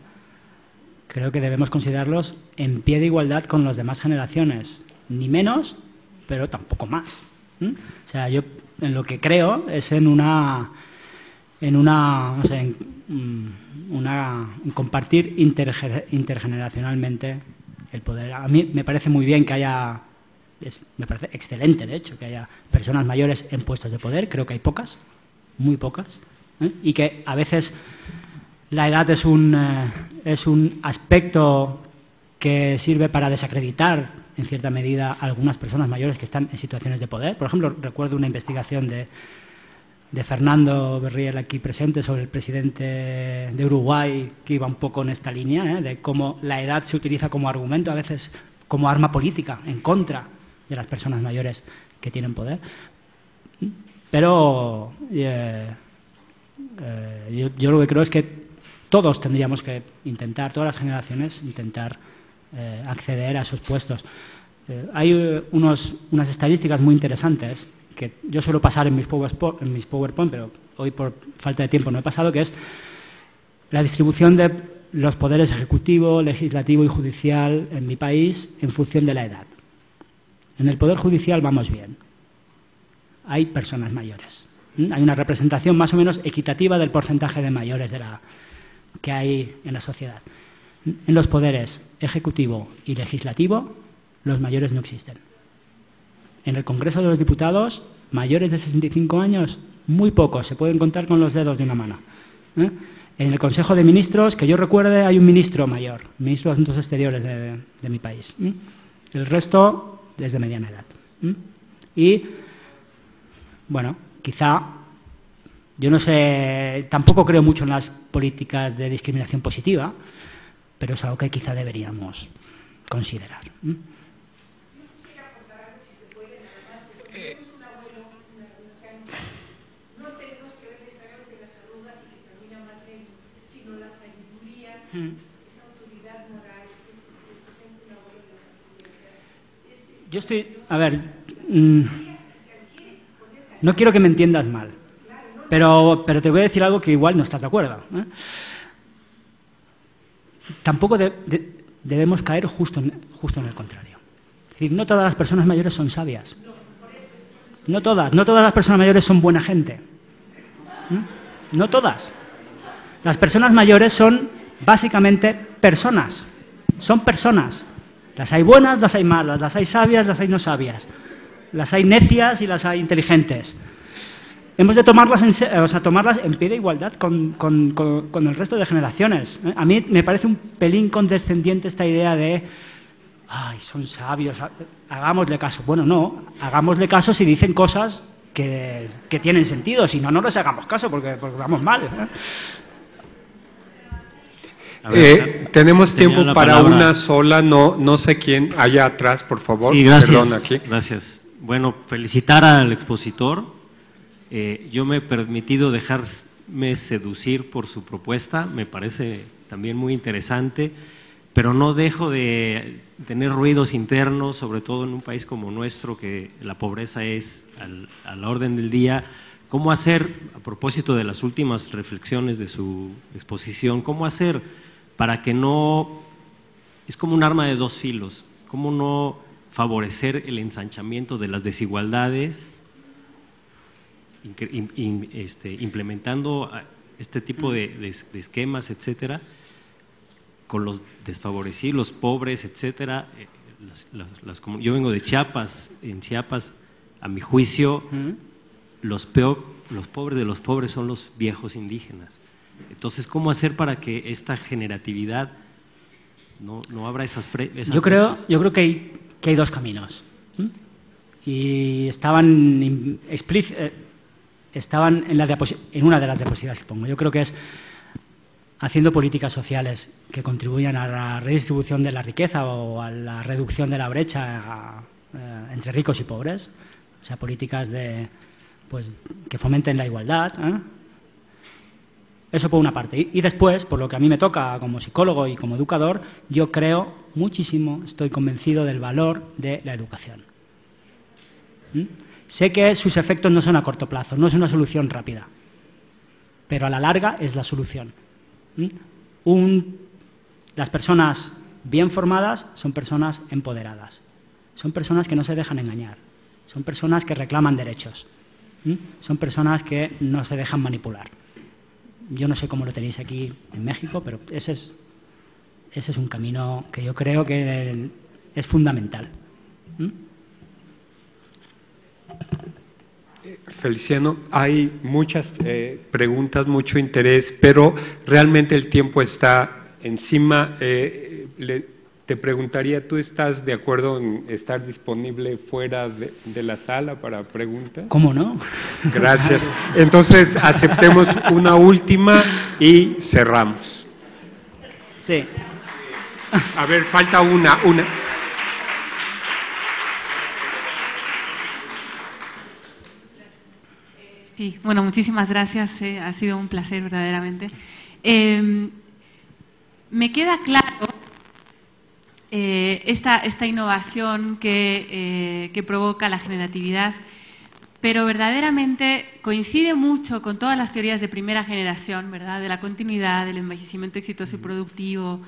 creo que debemos considerarlos en pie de igualdad con las demás generaciones, ni menos, pero tampoco más. O sea, yo en lo que creo es en compartir intergeneracionalmente el poder. A mí me parece muy bien que haya, me parece excelente, de hecho, que haya personas mayores en puestos de poder. Creo que hay pocas, muy pocas, y que a veces la edad es un aspecto que sirve para desacreditar en cierta medida a algunas personas mayores que están en situaciones de poder. Por ejemplo, recuerdo una investigación de Fernando Berriel aquí presente sobre el presidente de Uruguay, que iba un poco en esta línea, de cómo la edad se utiliza como argumento, a veces como arma política, en contra de las personas mayores que tienen poder. Pero yo lo que creo es que todos tendríamos que intentar, todas las generaciones, intentar acceder a esos puestos. Hay unas estadísticas muy interesantes que yo suelo pasar en mis PowerPoint, pero hoy por falta de tiempo no he pasado, que es la distribución de los poderes ejecutivo, legislativo y judicial en mi país en función de la edad. En el Poder Judicial vamos bien. Hay personas mayores. Hay una representación más o menos equitativa del porcentaje de mayores que hay en la sociedad. En los poderes ejecutivo y legislativo, los mayores no existen. En el Congreso de los Diputados, mayores de 65 años muy pocos, se pueden contar con los dedos de una mano. En el Consejo de Ministros, que yo recuerde, hay un ministro mayor, ministro de Asuntos Exteriores de mi país. El resto, desde mediana edad. Y, bueno, quizá, yo no sé, tampoco creo mucho en las políticas de discriminación positiva, pero es algo que quizá deberíamos considerar. Yo estoy, a ver, no quiero que me entiendas mal, pero te voy a decir algo que igual no estás de acuerdo. Tampoco debemos caer justo en el contrario. Es decir, no todas las personas mayores son sabias. No todas las personas mayores son buena gente. No todas. Las personas mayores son básicamente personas. Son personas. Las hay buenas, las hay malas, las hay sabias, las hay no sabias. Las hay necias y las hay inteligentes. Hemos de tomarlas en pie de igualdad con el resto de generaciones. A mí me parece un pelín condescendiente esta idea de ay, son sabios, hagámosle caso. Bueno, no, hagámosle caso si dicen cosas que tienen sentido, si no, no les hagamos caso porque vamos mal. Tenemos tiempo para una sola, no sé quién, allá atrás, por favor. Sí, gracias. Perdón, aquí. Gracias. Bueno, felicitar al expositor. Yo me he permitido dejarme seducir por su propuesta, me parece también muy interesante, pero no dejo de tener ruidos internos, sobre todo en un país como nuestro, que la pobreza es a la orden del día. ¿Cómo hacer, a propósito de las últimas reflexiones de su exposición, cómo hacer para que no, es como un arma de dos filos, cómo no favorecer el ensanchamiento de las desigualdades, implementando este tipo de esquemas, etcétera, con los desfavorecidos, los pobres, etcétera? Yo vengo de Chiapas. En Chiapas, a mi juicio, los pobres de los pobres son los viejos indígenas. Entonces, ¿cómo hacer para que esta generatividad no abra esas Yo creo que hay dos caminos. Y estaban en una de las diapositivas que pongo. Yo creo que es haciendo políticas sociales que contribuyan a la redistribución de la riqueza o a la reducción de la brecha entre ricos y pobres, o sea, políticas que fomenten la igualdad. Eso por una parte. Y después, por lo que a mí me toca como psicólogo y como educador, yo creo muchísimo, estoy convencido del valor de la educación. Sé que sus efectos no son a corto plazo, no es una solución rápida, pero a la larga es la solución. Las personas bien formadas son personas empoderadas, son personas que no se dejan engañar, son personas que reclaman derechos, son personas que no se dejan manipular. Yo no sé cómo lo tenéis aquí en México, pero ese es un camino que yo creo que es fundamental. Feliciano, hay muchas preguntas, mucho interés, pero realmente el tiempo está encima. Te preguntaría, ¿tú estás de acuerdo en estar disponible fuera de la sala para preguntas? ¿Cómo no? Gracias. Entonces, aceptemos una última y cerramos. Sí. A ver, falta una. Sí, bueno, muchísimas gracias, ha sido un placer verdaderamente. Me queda claro esta innovación que provoca la generatividad, pero verdaderamente coincide mucho con todas las teorías de primera generación, ¿verdad?, de la continuidad, del envejecimiento exitoso y productivo,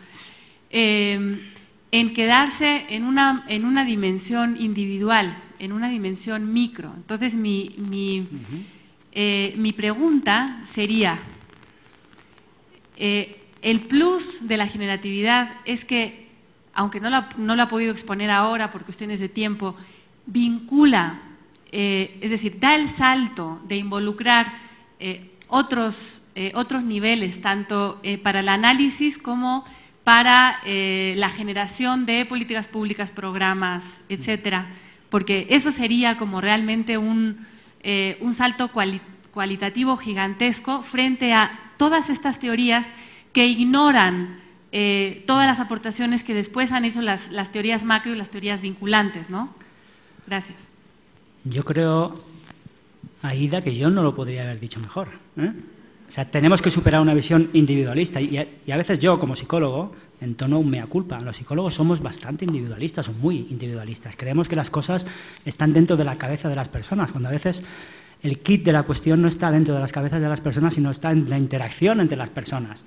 en quedarse en una dimensión individual, en una dimensión micro. Entonces, mi pregunta sería, el plus de la generatividad es que, aunque no la ha podido exponer ahora por cuestiones de tiempo, vincula es decir, da el salto de involucrar otros niveles, tanto para el análisis como para la generación de políticas públicas, programas, etcétera, porque eso sería como realmente un salto cualitativo gigantesco frente a todas estas teorías que ignoran todas las aportaciones que después han hecho las teorías macro y las teorías vinculantes, ¿no? Gracias. Yo creo, Aida, que yo no lo podría haber dicho mejor, ¿eh? O sea, tenemos que superar una visión individualista y a veces yo, como psicólogo, entono un mea culpa. Los psicólogos somos bastante individualistas o muy individualistas. Creemos que las cosas están dentro de la cabeza de las personas, cuando a veces el kit de la cuestión no está dentro de las cabezas de las personas, sino está en la interacción entre las personas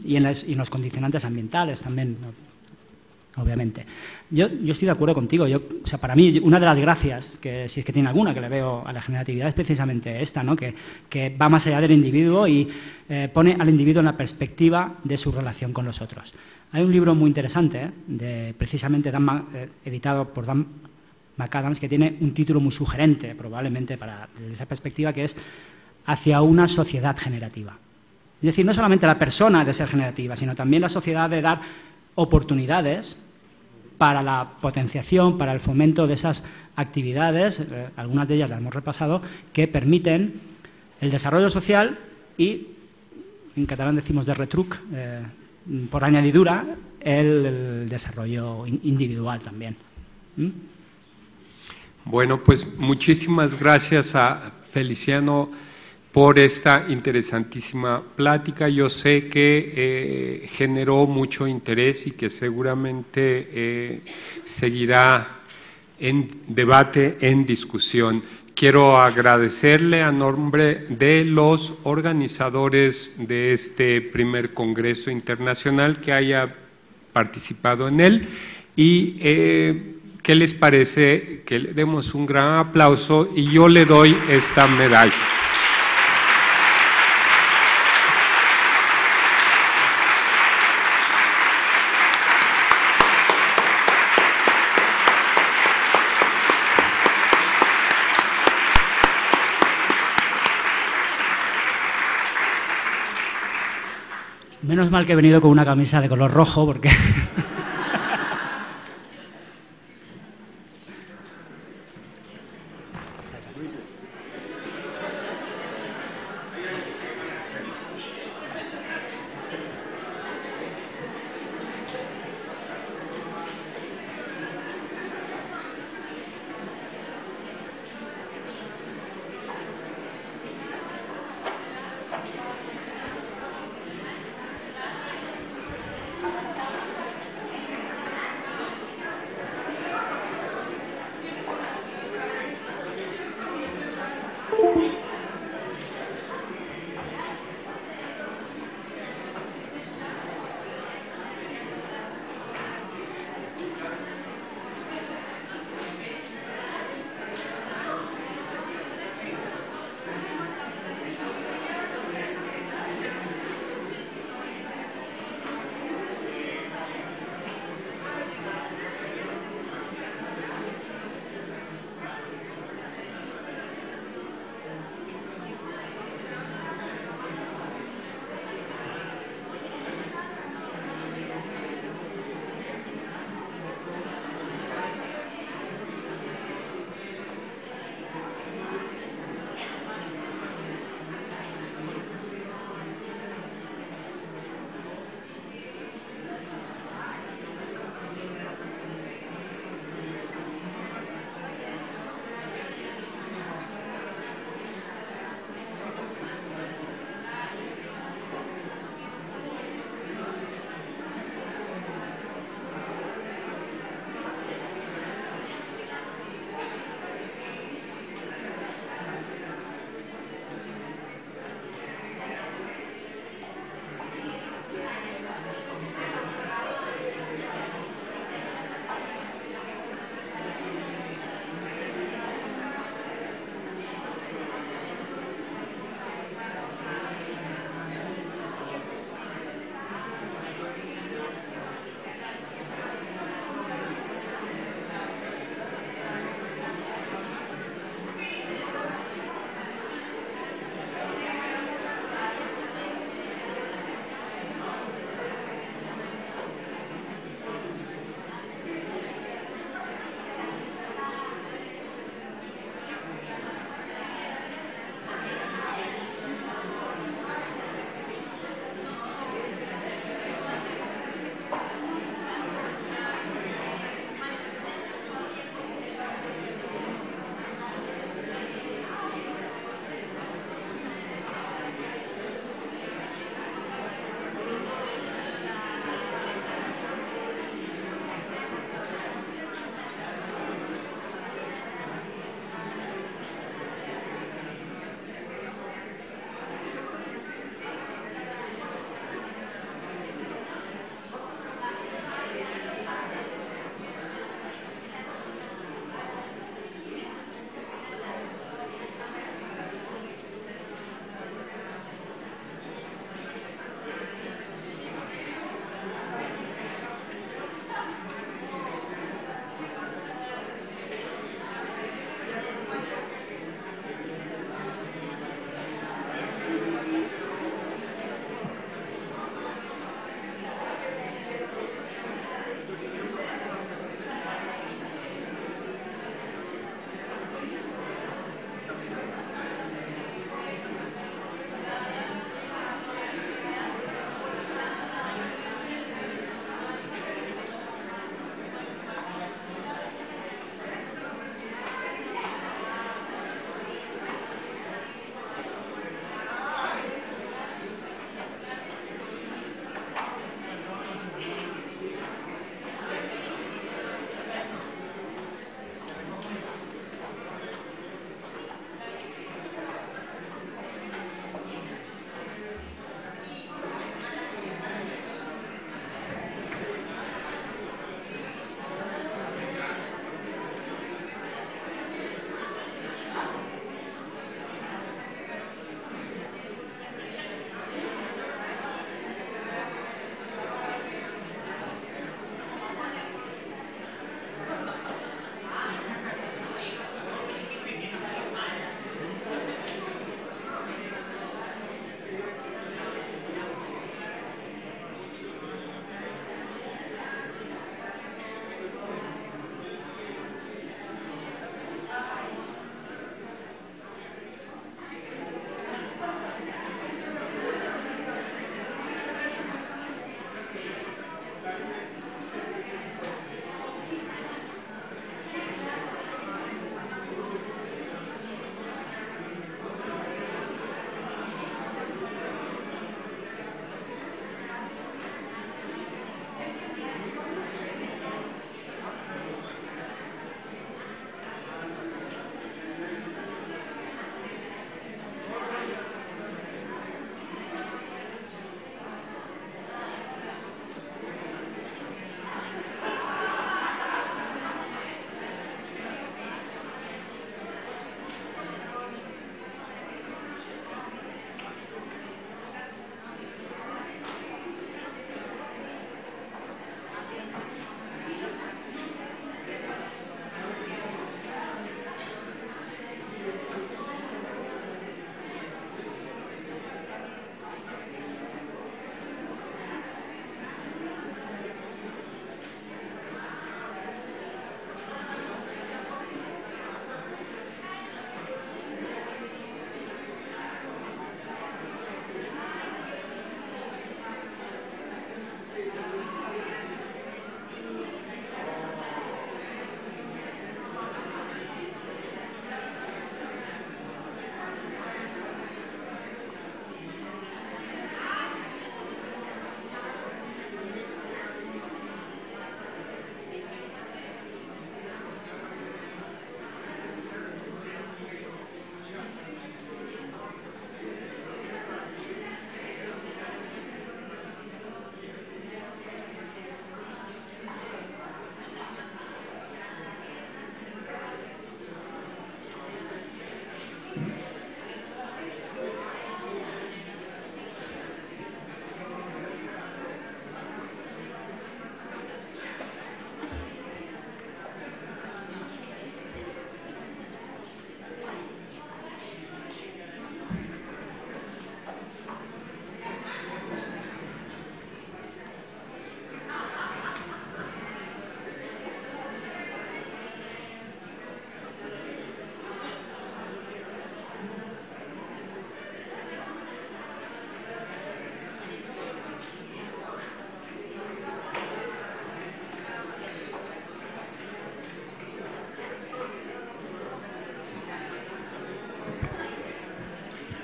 y en los condicionantes ambientales también, obviamente. Yo estoy de acuerdo contigo. O sea, para mí, una de las gracias, que si es que tiene alguna, que le veo a la generatividad es precisamente esta, ¿no? Que va más allá del individuo y pone al individuo en la perspectiva de su relación con los otros. Hay un libro muy interesante, precisamente editado por Dan McAdams, que tiene un título muy sugerente, probablemente desde esa perspectiva, que es Hacia una sociedad generativa. Es decir, no solamente la persona de ser generativa, sino también la sociedad de dar oportunidades para la potenciación, para el fomento de esas actividades, algunas de ellas las hemos repasado, que permiten el desarrollo social y, en catalán decimos de retruc, por añadidura, el desarrollo individual también. Bueno, pues muchísimas gracias a Feliciano por esta interesantísima plática. Yo sé que generó mucho interés y que seguramente seguirá en debate, en discusión. Quiero agradecerle a nombre de los organizadores de este primer Congreso Internacional que haya participado en él y ¿qué les parece que le demos un gran aplauso y yo le doy esta medalla? Menos mal que he venido con una camisa de color rojo, porque...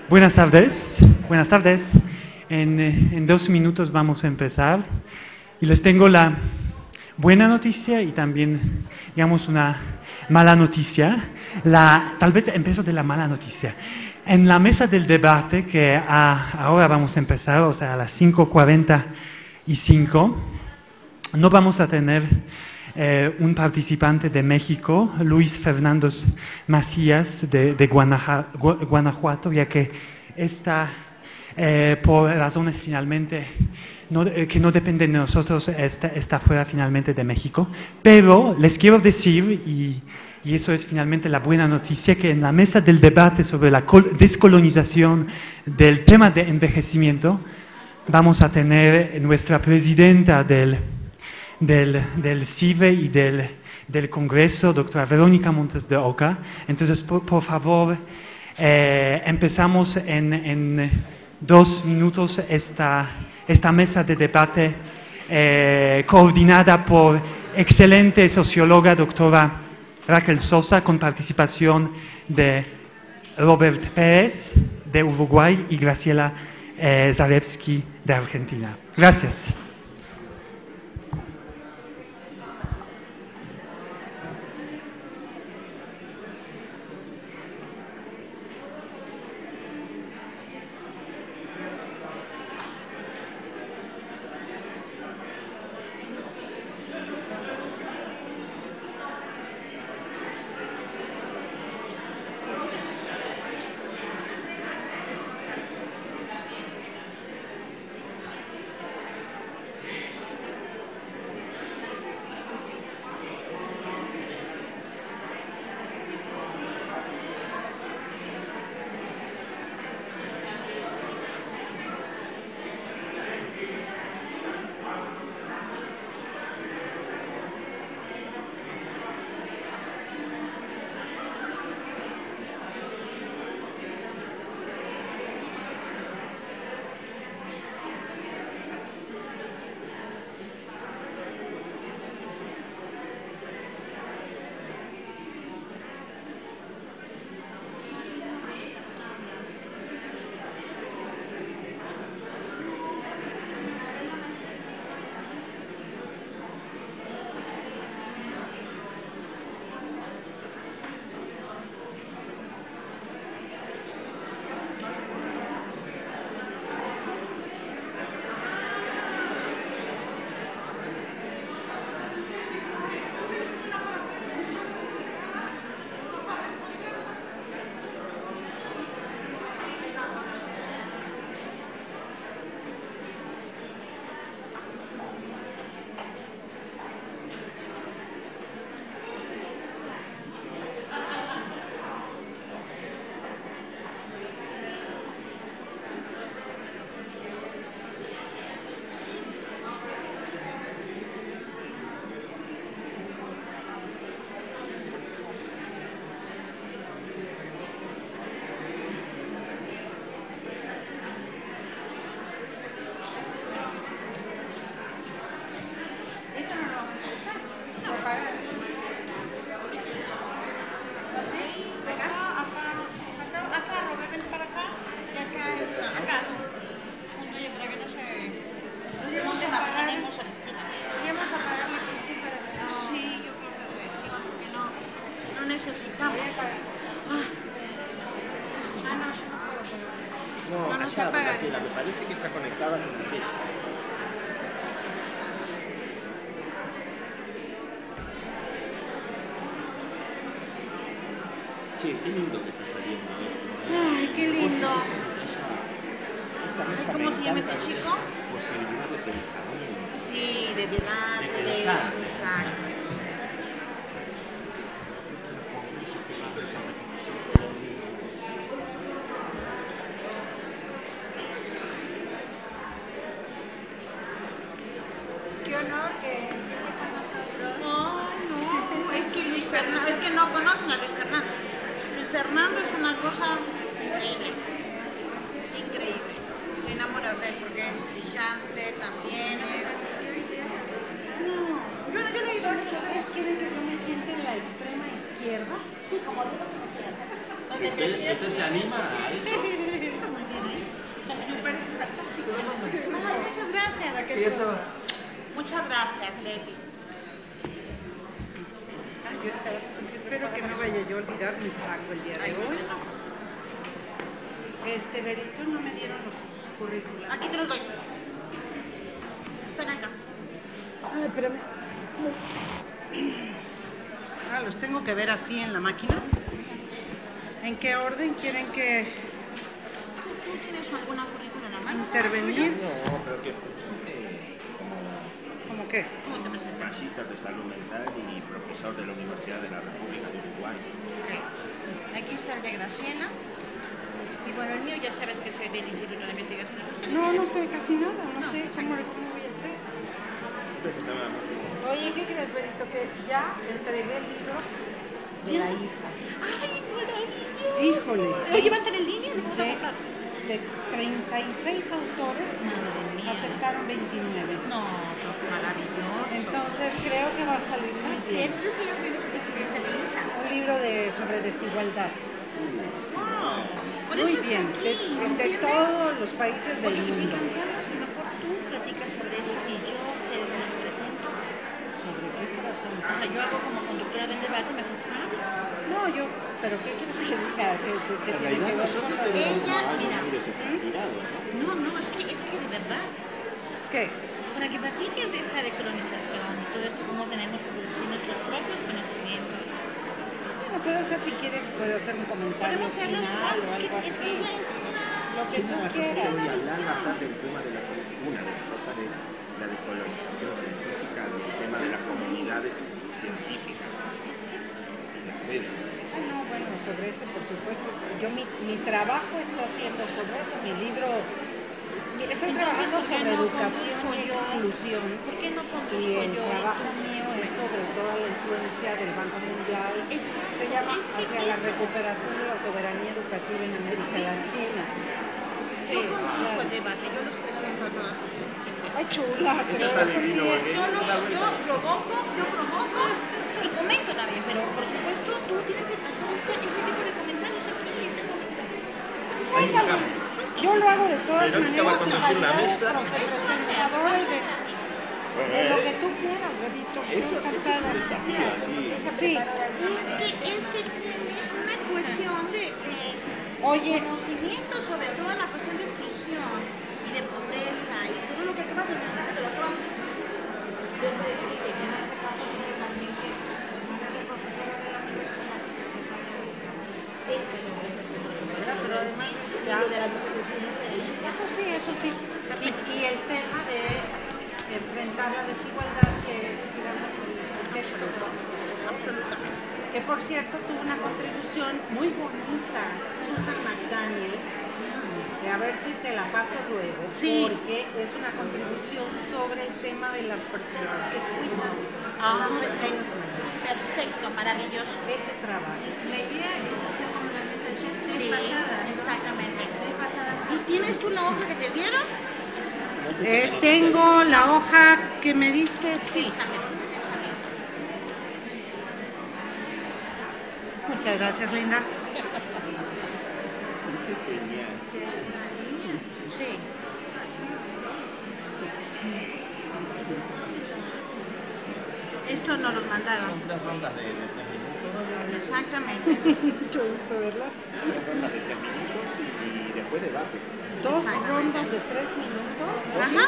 Buenas tardes. Buenas tardes. En 2 minutos vamos a empezar y les tengo la buena noticia y también, digamos, una mala noticia. Tal vez empiezo de la mala noticia. En la mesa del debate que ahora vamos a empezar, o sea, a las 5:45, no vamos a tener un participante de México, Luis Fernando Macías de Guanajuato, ya que está por razones finalmente que no dependen de nosotros, está fuera finalmente de México. Pero les quiero decir, y eso es finalmente la buena noticia, que en la mesa del debate sobre la descolonización del tema de envejecimiento vamos a tener nuestra presidenta del CIVE y del Congreso, doctora Verónica Montes de Oca. Entonces, por favor, empezamos en 2 minutos esta mesa de debate coordinada por excelente socióloga, doctora Raquel Sosa, con participación de Robert Pérez de Uruguay y Graciela Zarevsky de Argentina. Gracias. Sí, qué lindo que está saliendo. Ay, qué lindo. ¿Cómo se llama este chico? Posibilidad de pensamiento. Sí, de debate, De pensar. exacto. Qué honor que esté con nosotros. Ay, no, es que Luis Fernando, es que no conocen a Luis Fernando. Luis Fernando es una cosa increíble. Increíble. Me enamoro de él porque es brillante también. No, yo no he ido a ¿sabes quién es? Yo me siento en la extrema izquierda. Como digo, ¿Usted se anima a eso? Me parece fantástico. Ay, muchas gracias, Raquel. Muchas gracias, Leti. Yo espero que no vaya yo a olvidar mi saco el día de hoy. Berito, no me dieron los currículos. Aquí te los doy. Están acá. Ay, espérame. Los tengo que ver así en la máquina. ¿En qué orden quieren que ¿Tú tienes alguna currícula en la mano? intervenir? No, pero que ¿Cómo qué? ¿Cómo te presentas? magíster de salud mental y profesor de la Universidad de la República de Uruguay. Aquí está el de Graciela. Y bueno, el mío ya sabes que soy del Instituto de Investigación. No sé casi nada, no sé cómo voy a hacer. Oye, ¿qué crees, Berito? Que ya entregué el libro de la hija. ¡Ay, maravilla! Híjole. ¿Lo llevan en línea? ¿Lo vamos a buscar? De 36 autores, aceptaron 29. No, pues maravilloso. Entonces creo que va a salir muy bien. Un libro sobre desigualdad. Muy bien, de todos los países del mundo. Mejor tú platicas sobre eso y yo te presento. ¿Sobre qué corazón? O sea, yo hago como conductora del debate, me haces No, pero ¿qué quieres que diga? ¿Que tiene que ver con lo de ella, mira. No, Es que de verdad. ¿Qué? Para que platiques de esta decolonización y todo esto, cómo tenemos que producir nuestros propios conocimientos. Bueno, pero si quieres puedo hacer un comentario Podemos hacerlo final o algo así. Lo que tú quieras. Voy a hablar bastante del tema de una de las cosas de la descolonización científica, del tema de las comunidades científicas y las redes. Bueno, sobre eso, por supuesto. Yo mi trabajo estoy haciendo sobre eso. Mi libro, estoy trabajando sobre educación y inclusión. ¿Por qué no Y conduzco el yo? trabajo mío es sobre toda la influencia del Banco Mundial. Se llama hacia la recuperación de la soberanía educativa en América Latina. Yo conduzco el debate, yo los presento a todas. Ay, chula, pero está eso sí divino, es. porque Yo provoco y comento también, pero por supuesto tú tienes que hacer ese tipo de comentarios aquí. Bueno, yo lo hago de todas Pero ahorita va a maneras, conducir la mesa. presentador de lo que tú quieras, Berito. Eso es un desafío, Sí. Es una cuestión de Oye, conocimiento sobre toda la cuestión de exclusión y de pobreza y todo lo que acabas de mencionar, que te lo acabas de decir. Yo te decía que en este caso tiene también que ser profesora de la universidad. pero además ya de la eso sí. Y el tema de enfrentar la desigualdad que es, digamos, el texto. Que por cierto tuvo una contribución muy bonita, Susan McDaniel, a ver si te la paso luego, porque es una contribución sobre el tema de las personas que cuidan a las personas. Perfecto, maravilloso. Ese trabajo. La idea es hacer como la presentación pasada. Exactamente. ¿Y tienes tú la hoja que te dieron? Tengo la hoja que me diste, sí. Muchas gracias, Linda. Sí. Esto nos lo mandaron. Son 3 rondas de 3 minutos. Exactamente. Mucho gusto, ¿verdad? 3 rondas de 3 minutos y después debate. 2 rondas de 3 minutos. Ajá.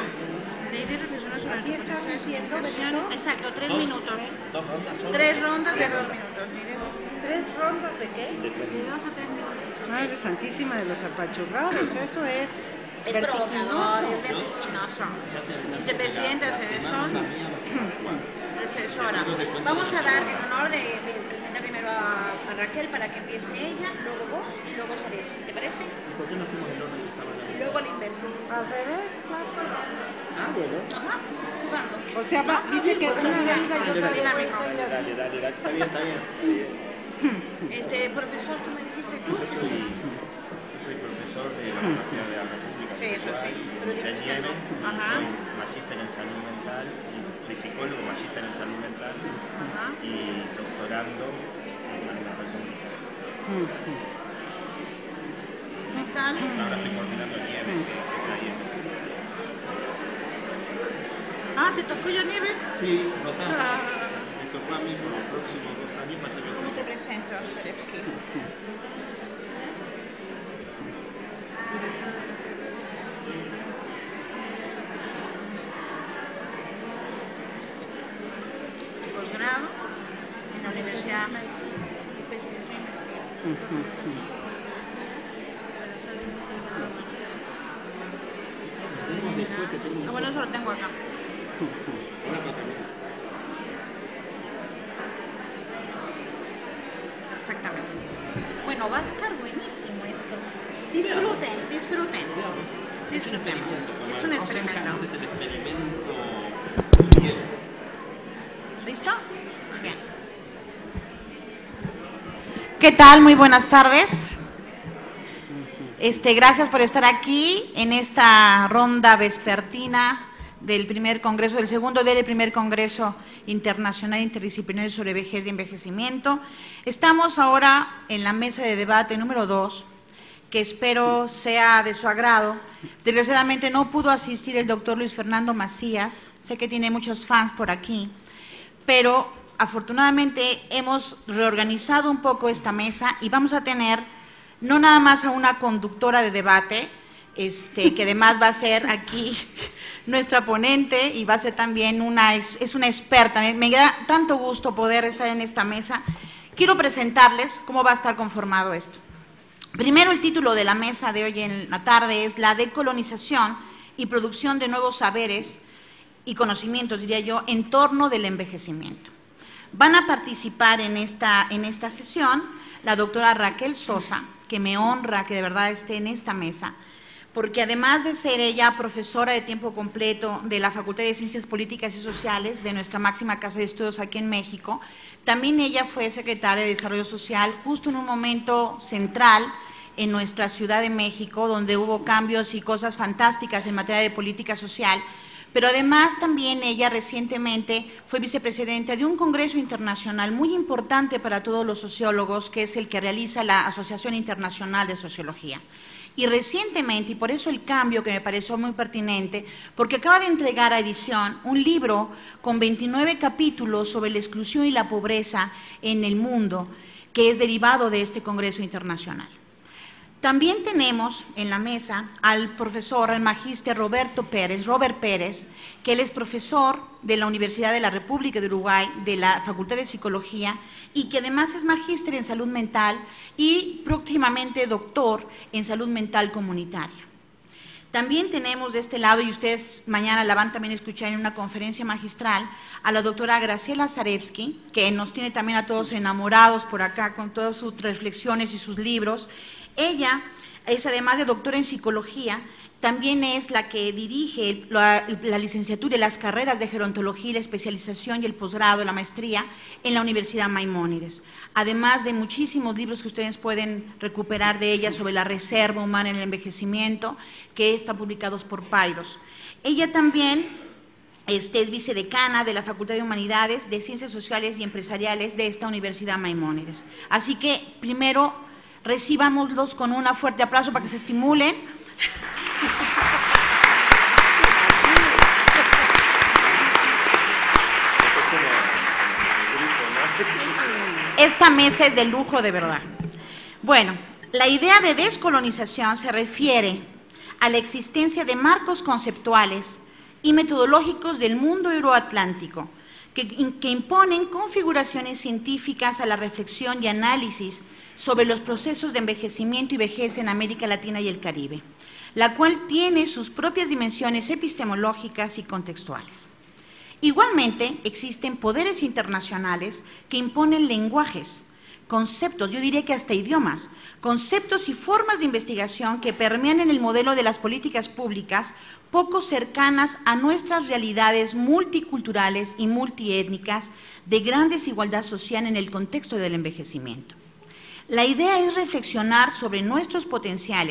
La idea es reflexionar sobre Aquí está diciendo, Benito. Exacto, 3 Dos. minutos. 2 rondas son 3 rondas de 2 minutos. 3 rondas de qué? de 3 De minutos. 2 a 3 minutos. Madre santísima de los apachurrados, eso es Es provocador, es vertiginoso. vertiginoso. Si te presidente hacer eso, profesora. Vamos a dar en honor de presentar primero a Raquel para que empiece ella, luego vos y luego Sarés. ¿Te parece? ¿Por qué no hacemos el orden que estaba Y luego al inverso. Al revés, claro. Ah, bueno. Ajá, jugando. O sea, dice que una venga y otra Dinámico. Dale. Está bien. Profesor, ¿tú me dijiste tú? Yo soy profesor de la Universidad de la República Sí, de eso Uruguay, sí. de Nieve, Ajá. soy magíster en salud mental, soy psicólogo, magíster en salud mental Ajá. y doctorando en salud mental comunitaria. ¿Qué tal? Ahora estoy coordinando Nieve, que Ah, ¿te tocó ya nieve? Sí, bastante. Me tocó a mí por los próximos 2 años más o menos. ¿Cómo te presentas, Serevsky? Posgrado en la Universidad Ah, bueno, eso lo tengo acá. Exactamente. Bueno, va a estar buenísimo esto. Disfruten, disfruten. Disfrutemos. Es un experimento. ¿Listo? Bien. ¿Qué tal? Muy buenas tardes. Gracias por estar aquí en esta ronda vespertina del segundo día del primer Congreso Internacional Interdisciplinario sobre Vejez y Envejecimiento. Estamos ahora en la mesa de debate número 2, que espero sea de su agrado. Desgraciadamente no pudo asistir el doctor Luis Fernando Macías, sé que tiene muchos fans por aquí, pero afortunadamente hemos reorganizado un poco esta mesa y vamos a tener no nada más a una conductora de debate, que además va a ser aquí nuestra ponente y va a ser también una experta. Me da tanto gusto poder estar en esta mesa. Quiero presentarles cómo va a estar conformado esto. Primero, el título de la mesa de hoy en la tarde es la decolonización y producción de nuevos saberes y conocimientos, diría yo, en torno del envejecimiento. Van a participar en esta sesión la doctora Raquel Sosa, que me honra que de verdad esté en esta mesa, porque además de ser ella profesora de tiempo completo de la Facultad de Ciencias Políticas y Sociales de nuestra máxima casa de estudios aquí en México, también ella fue secretaria de Desarrollo Social justo en un momento central en nuestra Ciudad de México, donde hubo cambios y cosas fantásticas en materia de política social. Pero además también ella recientemente fue vicepresidenta de un congreso internacional muy importante para todos los sociólogos, que es el que realiza la Asociación Internacional de Sociología. Y recientemente, y por eso el cambio que me pareció muy pertinente, porque acaba de entregar a edición un libro con 29 capítulos sobre la exclusión y la pobreza en el mundo, que es derivado de este congreso internacional. También tenemos en la mesa al profesor, al magíster Robert Pérez, que él es profesor de la Universidad de la República de Uruguay, de la Facultad de Psicología, y que además es magíster en salud mental y próximamente doctor en salud mental comunitaria. También tenemos de este lado, y ustedes mañana la van también a escuchar en una conferencia magistral, a la doctora Graciela Zarevsky, que nos tiene también a todos enamorados por acá con todas sus reflexiones y sus libros. Ella es, además de doctora en psicología, también es la que dirige la licenciatura y las carreras de gerontología, la especialización y el posgrado, la maestría en la Universidad Maimónides. Además de muchísimos libros que ustedes pueden recuperar de ella sobre la reserva humana en el envejecimiento, que están publicados por Pairos. Ella también es vicedecana de la Facultad de Humanidades, de Ciencias Sociales y Empresariales de esta Universidad Maimónides. Así que, primero, recibámoslos con un fuerte aplauso para que se estimulen. Esta mesa es de lujo, de verdad. Bueno, la idea de descolonización se refiere a la existencia de marcos conceptuales y metodológicos del mundo euroatlántico que imponen configuraciones científicas a la reflexión y análisis sobre los procesos de envejecimiento y vejez en América Latina y el Caribe, la cual tiene sus propias dimensiones epistemológicas y contextuales. Igualmente, existen poderes internacionales que imponen lenguajes, conceptos, yo diría que hasta idiomas, conceptos y formas de investigación que permean en el modelo de las políticas públicas poco cercanas a nuestras realidades multiculturales y multiétnicas de gran desigualdad social en el contexto del envejecimiento. La idea es reflexionar sobre nuestros potenciales